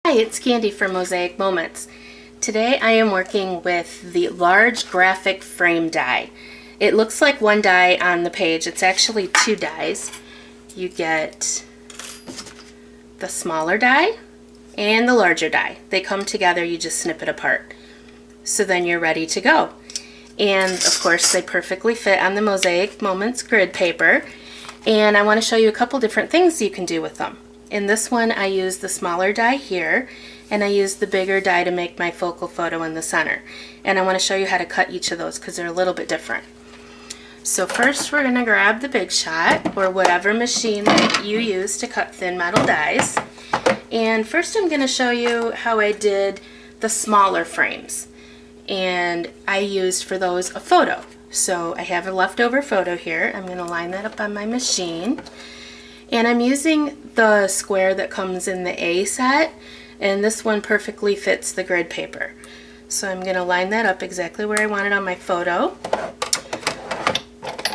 Hi, it's Candy from Mosaic Moments. Today I am working with the large graphic frame die. It looks like one die on the page. It's actually two dies. You get the smaller die and the larger die. They come together, you just snip it apart. So then you're ready to go. And of course they perfectly fit on the Mosaic Moments Grid Paper. And I want to show you a couple different things you can do with them. In this one I use the smaller die here, and I use the bigger die to make my focal photo in the center. And I want to show you how to cut each of those because they're a little bit different. So first we're going to grab the Big Shot, or whatever machine that you use to cut thin metal dies. And first I'm going to show you how I did the smaller frames. And I used for those a photo. So I have a leftover photo here. I'm going to line that up on my machine. And I'm using the square that comes in the A set, and this one perfectly fits the grid paper. So I'm going to line that up exactly where I want it on my photo.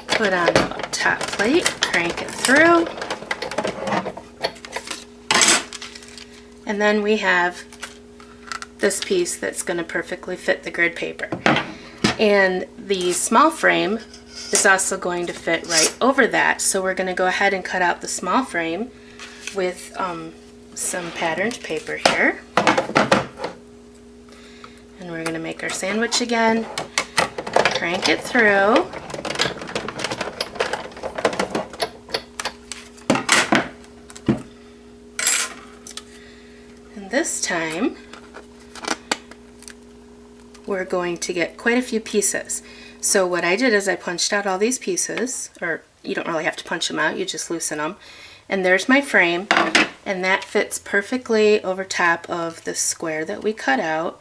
Put on the top plate, crank it through. And then we have this piece that's going to perfectly fit the grid paper. And the small frame is also going to fit right over that, so we're going to go ahead and cut out the small frame with some patterned paper here. And we're going to make our sandwich again, crank it through. And this time we're going to get quite a few pieces. So what I did is I punched out all these pieces, or you don't really have to punch them out, you just loosen them. And there's my frame, and that fits perfectly over top of the square that we cut out,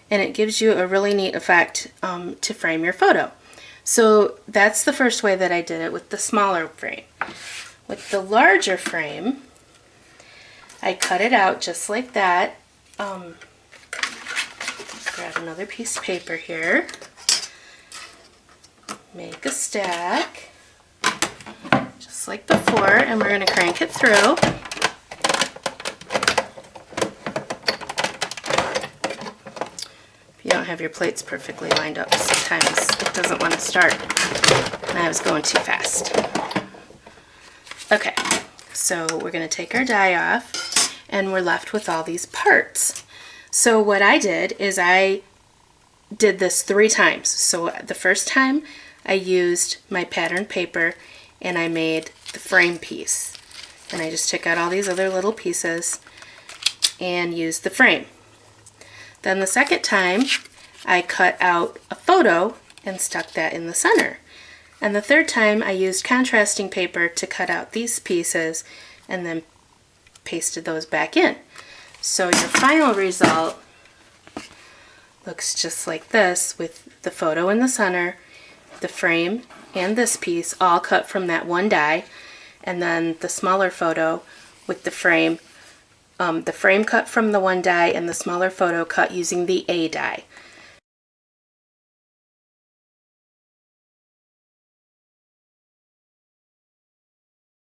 and it gives you a really neat effect to frame your photo. So that's the first way that I did it with the smaller frame. With the larger frame, I cut it out just like that. Grab another piece of paper here. Make a stack, just like before, and we're going to crank it through. If you don't have your plates perfectly lined up, sometimes it doesn't want to start, and I was going too fast. Okay, so we're going to take our die off, and we're left with all these parts. So what I did is I did this 3 times. So the first time I used my patterned paper and I made the frame piece. And I just took out all these other little pieces and used the frame. Then the second time I cut out a photo and stuck that in the center. And the third time I used contrasting paper to cut out these pieces and then pasted those back in. So your final result looks just like this, with the photo in the center, the frame and this piece all cut from that one die, and then the smaller photo with the frame cut from the one die, and the smaller photo cut using the A die.